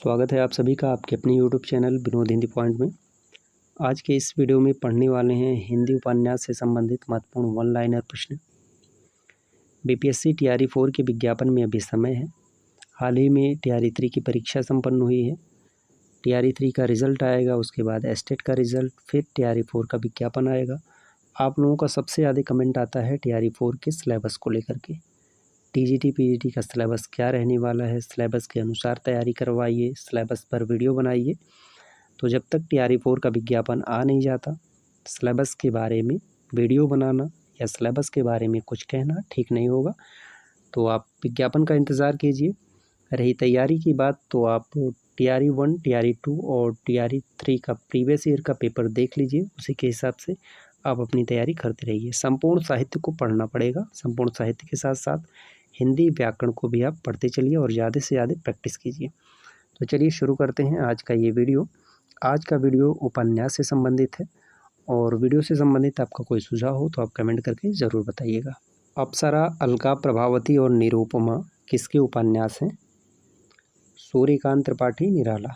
स्वागत है आप सभी का आपके अपने YouTube channel Vinod Hindi point में। आज के इस वीडियो में पढ़ने वाले हैं हिंदी उपन्यास से संबंधित महत्वपूर्ण वन लाइनर प्रश्न। बीपीएससी टीआरई 4 के विज्ञापन में अभी समय है। हाल ही में टीआरई 3 की परीक्षा संपन्न हुई है। टीआरई 3 का रिजल्ट आएगा, उसके बाद एस्टेट का रिजल्ट, फिर टीआरई 4 का विज्ञापन आएगा। आप लोगों का सबसे ज़्यादा कमेंट आता है टीआरई 4 के सिलेबस को लेकर के। टीजीटी पीजीटी का सिलेबस क्या रहने वाला है, सिलेबस के अनुसार तैयारी करवाइए, सिलेबस पर वीडियो बनाइए। तो जब तक टीआरई 4 का विज्ञापन आ नहीं जाता, सिलेबस के बारे में वीडियो बनाना या सिलेबस के बारे में कुछ कहना ठीक नहीं होगा। तो आप विज्ञापन का इंतज़ार कीजिए। रही तैयारी की बात, तो आप टीआरई 1, टीआरई 2 और टीआरई 3 का प्रीवियस ईयर का पेपर देख लीजिए। उसी के हिसाब से आप अपनी तैयारी करते रहिए। संपूर्ण साहित्य को पढ़ना पड़ेगा। संपूर्ण साहित्य के साथ साथ हिंदी व्याकरण को भी आप पढ़ते चलिए और ज़्यादा से ज़्यादा प्रैक्टिस कीजिए। तो चलिए शुरू करते हैं आज का ये वीडियो। आज का वीडियो उपन्यास से संबंधित है और वीडियो से संबंधित आपका कोई सुझाव हो तो आप कमेंट करके ज़रूर बताइएगा। अप्सरा, अलका, प्रभावती और निरुपमा किसके उपन्यास हैं? सूर्यकांत त्रिपाठी, निराला।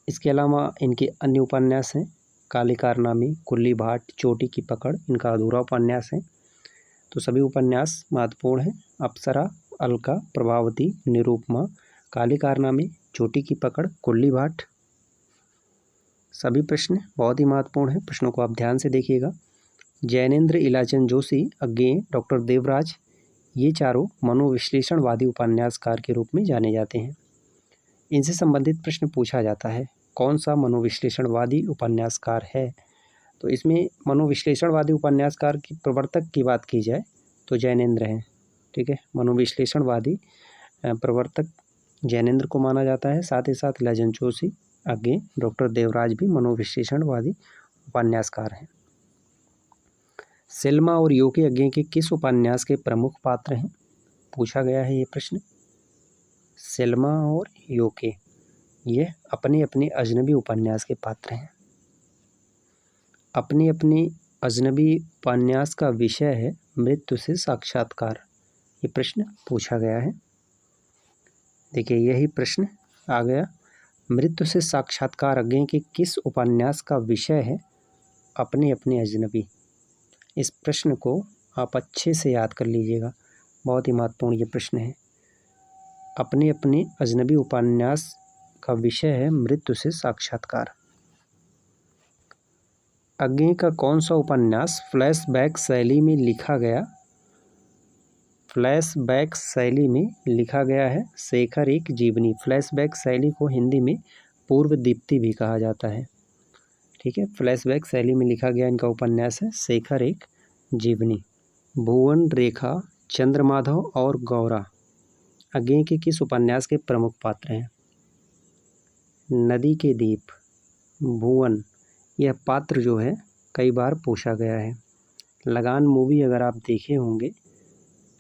इसके अलावा इनके अन्य उपन्यास हैं काले कारनामे, कुल्ली भाट, चोटी की पकड़, इनका अधूरा उपन्यास है। तो सभी उपन्यास महत्वपूर्ण हैं। अप्सरा, अलका, प्रभावती, निरुपमा, काले कारनामे, चोटी की पकड़, कुल्ली भाट, सभी प्रश्न बहुत ही महत्वपूर्ण हैं। प्रश्नों को आप ध्यान से देखिएगा। जैनेन्द्र इलाचंद जोशी, अज्ञेय, डॉक्टर देवराज, ये चारों मनोविश्लेषणवादी उपन्यासकार के रूप में जाने जाते हैं। इनसे संबंधित प्रश्न पूछा जाता है। कौन सा मनोविश्लेषणवादी उपन्यासकार है? तो इसमें मनोविश्लेषणवादी उपन्यासकार की प्रवर्तक की बात की जाए तो जैनेन्द्र हैं। ठीक है, मनोविश्लेषणवादी प्रवर्तक जैनेन्द्र को माना जाता है। साथ ही साथ इलाचंद जोशी, अज्ञेय, डॉक्टर देवराज भी मनोविश्लेषणवादी उपन्यासकार हैं। सेल्मा और योके अज्ञेय के किस उपन्यास के प्रमुख पात्र हैं? पूछा गया है ये प्रश्न। सेल्मा और योके ये अपने अपने अजनबी उपन्यास के पात्र हैं। अपने अपने अजनबी उपन्यास का विषय है मृत्यु से साक्षात्कार। ये प्रश्न पूछा गया है। देखिए यही प्रश्न आ गया। मृत्यु से साक्षात्कार अज्ञेय के किस उपन्यास का विषय है? अपने अपने अजनबी। इस प्रश्न को आप अच्छे से याद कर लीजिएगा, बहुत ही महत्वपूर्ण ये प्रश्न है। अपने अपने अजनबी उपन्यास का विषय है मृत्यु से साक्षात्कार। अज्ञेय का कौन सा उपन्यास फ्लैशबैक शैली में लिखा गया? फ्लैशबैक शैली में लिखा गया है शेखर एक जीवनी। फ्लैशबैक शैली को हिंदी में पूर्व दीप्ति भी कहा जाता है। ठीक है, फ्लैशबैक शैली में लिखा गया इनका उपन्यास है शेखर एक जीवनी। भुवन, रेखा, चंद्रमाधव और गौरा अज्ञेय के किस उपन्यास के प्रमुख पात्र हैं? नदी के दीप। भुवन, यह पात्र जो है कई बार पूछा गया है। लगान मूवी अगर आप देखे होंगे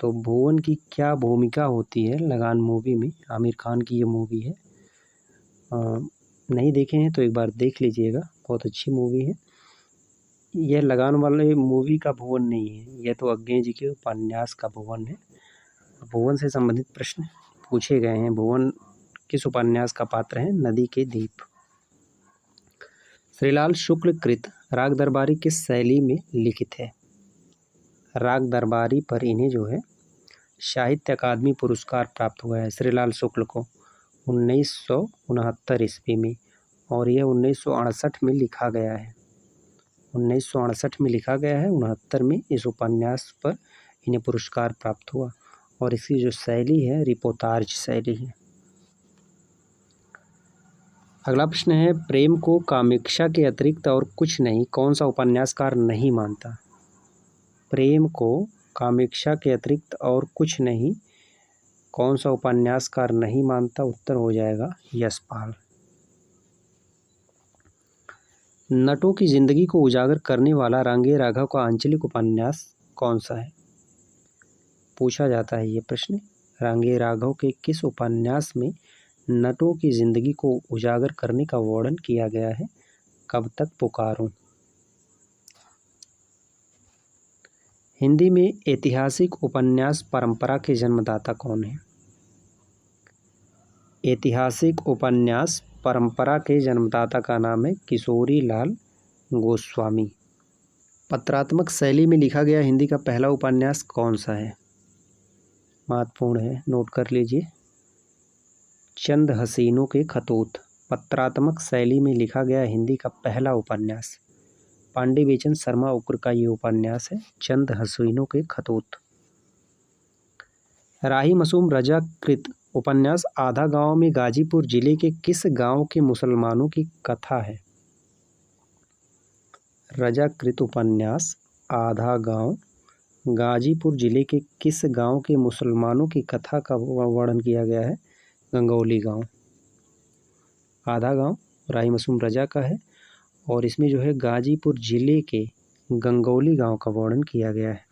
तो भुवन की क्या भूमिका होती है लगान मूवी में, आमिर खान की ये मूवी है। नहीं देखे हैं तो एक बार देख लीजिएगा, बहुत अच्छी मूवी है। यह लगान वाले मूवी का भुवन नहीं है, यह तो अज्ञेय जी के उपन्यास का भुवन है। भुवन से संबंधित प्रश्न पूछे गए हैं। भुवन किस उपन्यास का पात्र है? नदी के दीप। श्रीलाल शुक्ल कृत राग दरबारी किस शैली में लिखित है? राग दरबारी पर इन्हें जो है साहित्य अकादमी पुरस्कार प्राप्त हुआ है श्रीलाल शुक्ल को 1969 ईस्वी में, और यह 1968 में लिखा गया है। 1968 में लिखा गया है, 69 में इस उपन्यास पर इन्हें पुरस्कार प्राप्त हुआ। और इसकी जो शैली है रिपोर्ताज शैली है। अगला प्रश्न है, प्रेम को कामेक्षा के अतिरिक्त और कुछ नहीं कौन सा उपन्यासकार नहीं मानता? प्रेम को कामेक्षा के अतिरिक्त और कुछ नहीं कौन सा उपन्यासकार नहीं मानता? उत्तर हो जाएगा यशपाल। नटों की जिंदगी को उजागर करने वाला रांगे राघव का आंचलिक उपन्यास कौन सा है? पूछा जाता है ये प्रश्न। रांगे राघव के किस उपन्यास में नटों की जिंदगी को उजागर करने का वर्णन किया गया है? कब तक पुकारूं। हिंदी में ऐतिहासिक उपन्यास परंपरा के जन्मदाता कौन है? ऐतिहासिक उपन्यास परंपरा के जन्मदाता का नाम है किशोरी लाल गोस्वामी। पत्रात्मक शैली में लिखा गया हिंदी का पहला उपन्यास कौन सा है? महत्वपूर्ण है, नोट कर लीजिए। चंद हसीनों के खतूत। पत्रात्मक शैली में लिखा गया हिंदी का पहला उपन्यास पांडे बेचन शर्मा उक्र का ये उपन्यास है, चंद हसीनों के खतूत। राही मासूम रजा कृत उपन्यास आधा गांव में गाजीपुर जिले के किस गांव के मुसलमानों की कथा है? रजा कृत उपन्यास आधा गांव गाजीपुर जिले के किस गांव के मुसलमानों की कथा का वर्णन किया गया है? गंगौली गांव। आधा गांव राही मासूम रजा का है और इसमें जो है गाजीपुर जिले के गंगौली गांव का वर्णन किया गया है।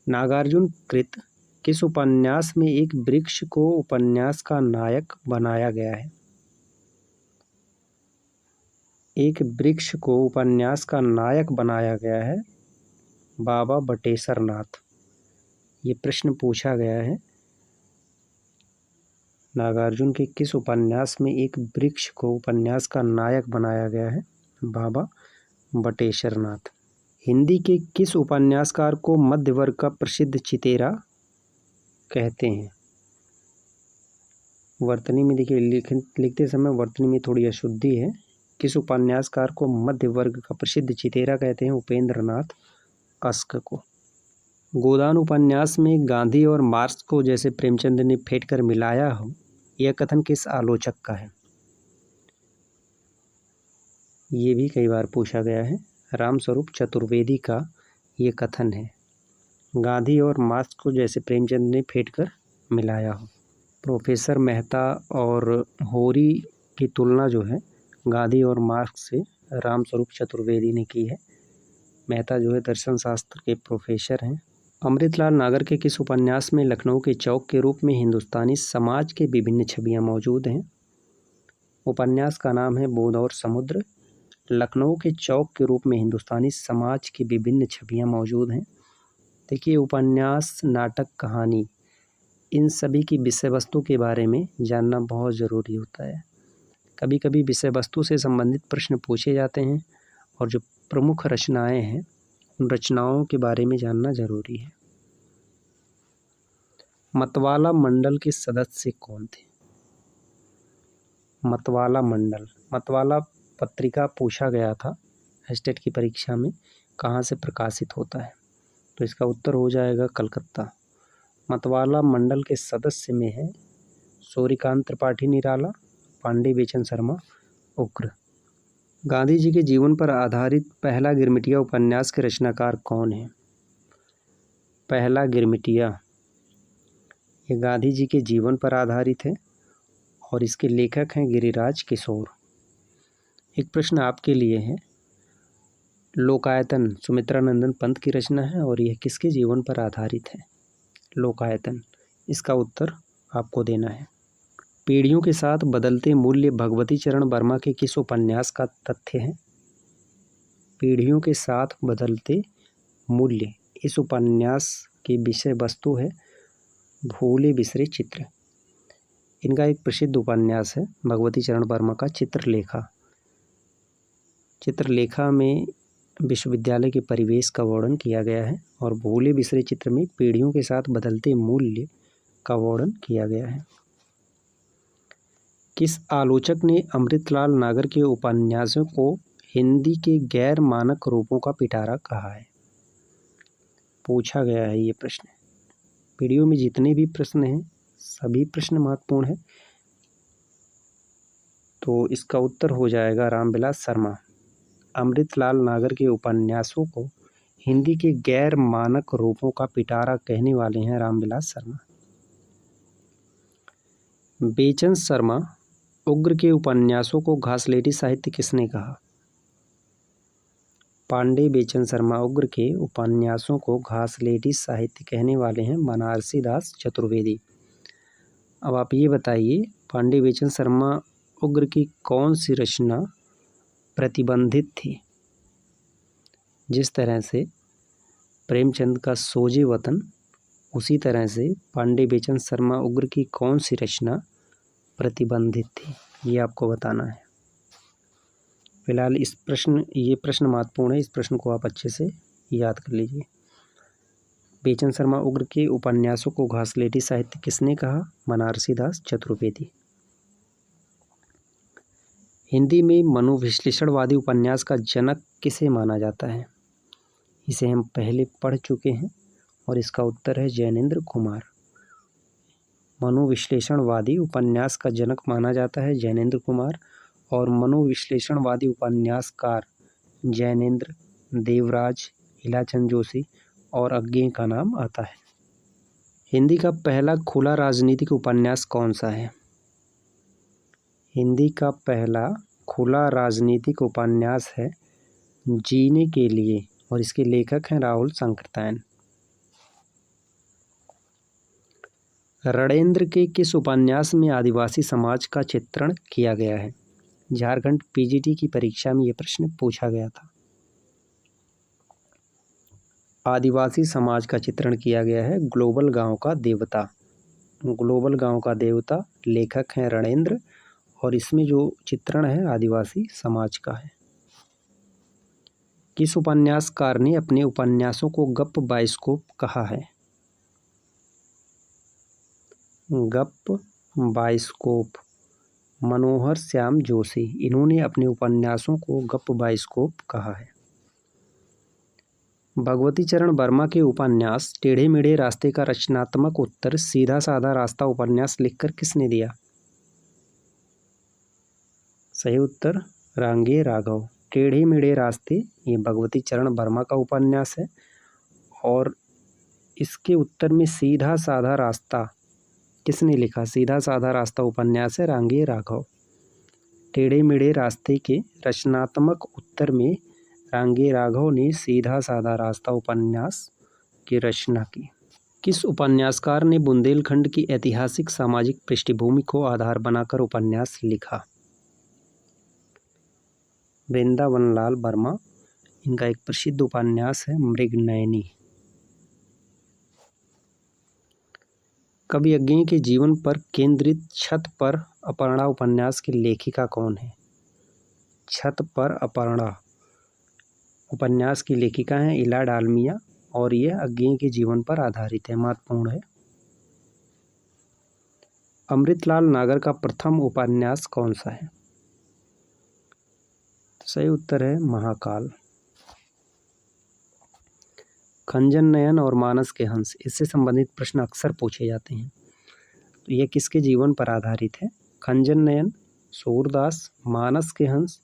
नागार्जुन कृत किस उपन्यास में एक वृक्ष को उपन्यास का नायक बनाया गया है? एक वृक्ष को उपन्यास का नायक बनाया गया है बाबा बटेश्वर नाथ। ये प्रश्न पूछा गया है। नागार्जुन के किस उपन्यास में एक वृक्ष को उपन्यास का नायक बनाया गया है? बाबा बटेश्वर नाथ। हिंदी के किस उपन्यासकार को मध्य वर्ग का प्रसिद्ध चितेरा कहते हैं? वर्तनी में देखिए, लिखते समय वर्तनी में थोड़ी अशुद्धि है। किस उपन्यासकार को मध्य वर्ग का प्रसिद्ध चितेरा कहते हैं? उपेंद्र नाथ अस्क को। गोदान उपन्यास में गांधी और मार्क्स को जैसे प्रेमचंद ने फेंट कर मिलाया हो, यह कथन किस आलोचक का है? ये भी कई बार पूछा गया है। रामस्वरूप चतुर्वेदी का ये कथन है, गांधी और मार्क्स को जैसे प्रेमचंद ने फेंट कर मिलाया हो। प्रोफेसर मेहता और होरी की तुलना जो है गांधी और मार्क्स से रामस्वरूप चतुर्वेदी ने की है। मेहता जो है दर्शन शास्त्र के प्रोफेसर हैं। अमृतलाल नागर के किस उपन्यास में लखनऊ के चौक के रूप में हिंदुस्तानी समाज के विभिन्न छवियां मौजूद हैं? उपन्यास का नाम है बोध और समुद्र। लखनऊ के चौक के रूप में हिंदुस्तानी समाज की विभिन्न छवियां मौजूद हैं। देखिए, उपन्यास, नाटक, कहानी, इन सभी की विषय वस्तु के बारे में जानना बहुत ज़रूरी होता है। कभी कभी विषय वस्तु से संबंधित प्रश्न पूछे जाते हैं और जो प्रमुख रचनाएं हैं उन रचनाओं के बारे में जानना जरूरी है। मतवाला मंडल के सदस्य कौन थे? मतवाला मंडल, मतवाला पत्रिका पूछा गया था एस्टेट की परीक्षा में, कहाँ से प्रकाशित होता है? तो इसका उत्तर हो जाएगा कलकत्ता। मतवाला मंडल के सदस्य में है सूर्यकांत त्रिपाठी निराला, पांडे बेचन शर्मा उक्र। गांधी जी के जीवन पर आधारित पहला गिरमिटिया उपन्यास के रचनाकार कौन है? पहला गिरमिटिया ये गांधी जी के जीवन पर आधारित है और इसके लेखक हैं गिरिराज किशोर। एक प्रश्न आपके लिए है, लोकायतन सुमित्रा नंदन पंत की रचना है और यह किसके जीवन पर आधारित है? लोकायतन। इसका उत्तर आपको देना है। पीढ़ियों के साथ बदलते मूल्य भगवती चरण वर्मा के किस उपन्यास का तथ्य है? पीढ़ियों के साथ बदलते मूल्य इस उपन्यास की विषय वस्तु है भूले बिसरे चित्र। इनका एक प्रसिद्ध उपन्यास है भगवती चरण वर्मा का चित्रलेखा। चित्रलेखा में विश्वविद्यालय के परिवेश का वर्णन किया गया है और भूले बिसरे चित्र में पीढ़ियों के साथ बदलते मूल्य का वर्णन किया गया है। किस आलोचक ने अमृतलाल नागर के उपन्यासों को हिंदी के गैर मानक रूपों का पिटारा कहा है? पूछा गया है ये प्रश्न। वीडियो में जितने भी प्रश्न हैं सभी प्रश्न महत्वपूर्ण हैं, तो इसका उत्तर हो जाएगा रामविलास शर्मा। अमृतलाल नागर के उपन्यासों को हिंदी के गैर मानक रूपों का पिटारा कहने वाले हैं रामविलास शर्मा। बेचन शर्मा उग्र के उपन्यासों को घासलेटी साहित्य किसने कहा? पांडे बेचन शर्मा उग्र के उपन्यासों को घासलेटी साहित्य कहने वाले हैं बनारसी दास चतुर्वेदी। अब आप ये बताइए, पांडे बेचन शर्मा उग्र की कौन सी रचना प्रतिबंधित थी? जिस तरह से प्रेमचंद का सोजे वतन उसी तरह से पांडे बेचन शर्मा उग्र की कौन सी रचना प्रतिबंधित थी, ये आपको बताना है। फिलहाल ये प्रश्न महत्वपूर्ण है, इस प्रश्न को आप अच्छे से याद कर लीजिए। बेचन शर्मा उग्र के उपन्यासों को घासलेटी साहित्य किसने कहा? बनारसी दास चतुर्वेदी। हिंदी में मनोविश्लेषणवादी उपन्यास का जनक किसे माना जाता है? इसे हम पहले पढ़ चुके हैं और इसका उत्तर है जैनेंद्र कुमार। मनोविश्लेषणवादी उपन्यास का जनक माना जाता है जैनेंद्र कुमार, और मनोविश्लेषणवादी उपन्यासकार जैनेंद्र, देवराज, हीलाचंद जोशी और अज्ञेय का नाम आता है। हिंदी का पहला खुला राजनीतिक उपन्यास कौन सा है? हिंदी का पहला खुला राजनीतिक उपन्यास है जीने के लिए, और इसके लेखक हैं राहुल सांकृत्यायन। रणेंद्र के किस उपन्यास में आदिवासी समाज का चित्रण किया गया है? झारखंड पीजीटी की परीक्षा में यह प्रश्न पूछा गया था। आदिवासी समाज का चित्रण किया गया है ग्लोबल गांव का देवता। ग्लोबल गांव का देवता लेखक हैं रणेंद्र, और इसमें जो चित्रण है आदिवासी समाज का है। किस उपन्यासकार ने अपने उपन्यासों को गप बाइस्कोप कहा है? गप बाइस्कोप मनोहर श्याम जोशी, इन्होंने अपने उपन्यासों को गप बाइस्कोप कहा है। भगवती चरण वर्मा के उपन्यास टेढ़े मेढ़े रास्ते का रचनात्मक उत्तर सीधा साधा रास्ता उपन्यास लिखकर किसने दिया? सही उत्तर रांगे राघव। टेढ़े मेढ़े रास्ते ये भगवती चरण वर्मा का उपन्यास है, और इसके उत्तर में सीधा साधा रास्ता किसने लिखा? सीधा साधा रास्ता उपन्यास है रांगे राघव। टेढ़े मेढ़े रास्ते के रचनात्मक उत्तर में रांगे राघव ने सीधा साधा रास्ता उपन्यास की रचना की। किस उपन्यासकार ने बुंदेलखंड की ऐतिहासिक सामाजिक पृष्ठभूमि को आधार बनाकर उपन्यास लिखा? वृंदावनलाल वर्मा। इनका एक प्रसिद्ध उपन्यास है मृगनयनी। कवि अज्ञेय के जीवन पर केंद्रित छत पर अपर्णा उपन्यास की लेखिका कौन है? छत पर अपर्णा उपन्यास की लेखिका हैं इला डालमिया, और यह अज्ञेय के जीवन पर आधारित है, महत्वपूर्ण है। अमृतलाल नागर का प्रथम उपन्यास कौन सा है? सही उत्तर है महाकाल। खंजन नयन और मानस के हंस, इससे संबंधित प्रश्न अक्सर पूछे जाते हैं। तो यह किसके जीवन पर आधारित है? खंजन नयन सूरदास, मानस के हंस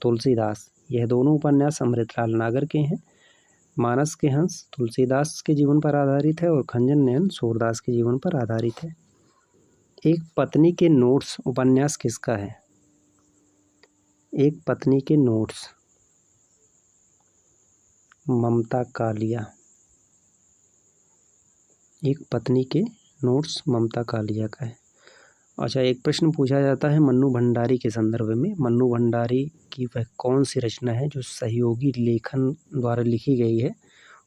तुलसीदास। यह दोनों उपन्यास अमृतलाल नागर के हैं। मानस के हंस तुलसीदास के जीवन पर आधारित है और खंजन नयन सूरदास के जीवन पर आधारित है। एक पत्नी के नोट्स उपन्यास किसका है? एक पत्नी के नोट्स ममता कालिया। एक पत्नी के नोट्स ममता कालिया का है। अच्छा, एक प्रश्न पूछा जाता है मन्नू भंडारी के संदर्भ में। मन्नू भंडारी की वह कौन सी रचना है जो सहयोगी लेखन द्वारा लिखी गई है?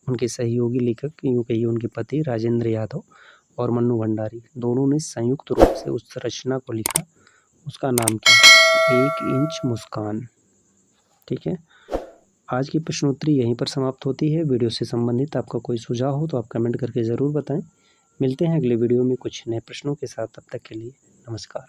उनके सहयोगी लेखक यूँ कहिए उनके पति राजेंद्र यादव और मन्नू भंडारी दोनों ने संयुक्त रूप से उस रचना को लिखा। उसका नाम क्या है? 1 इंच मुस्कान। ठीक है, आज की प्रश्नोत्तरी यहीं पर समाप्त होती है। वीडियो से संबंधित आपका कोई सुझाव हो तो आप कमेंट करके ज़रूर बताएं। मिलते हैं अगले वीडियो में कुछ नए प्रश्नों के साथ। तब तक के लिए नमस्कार।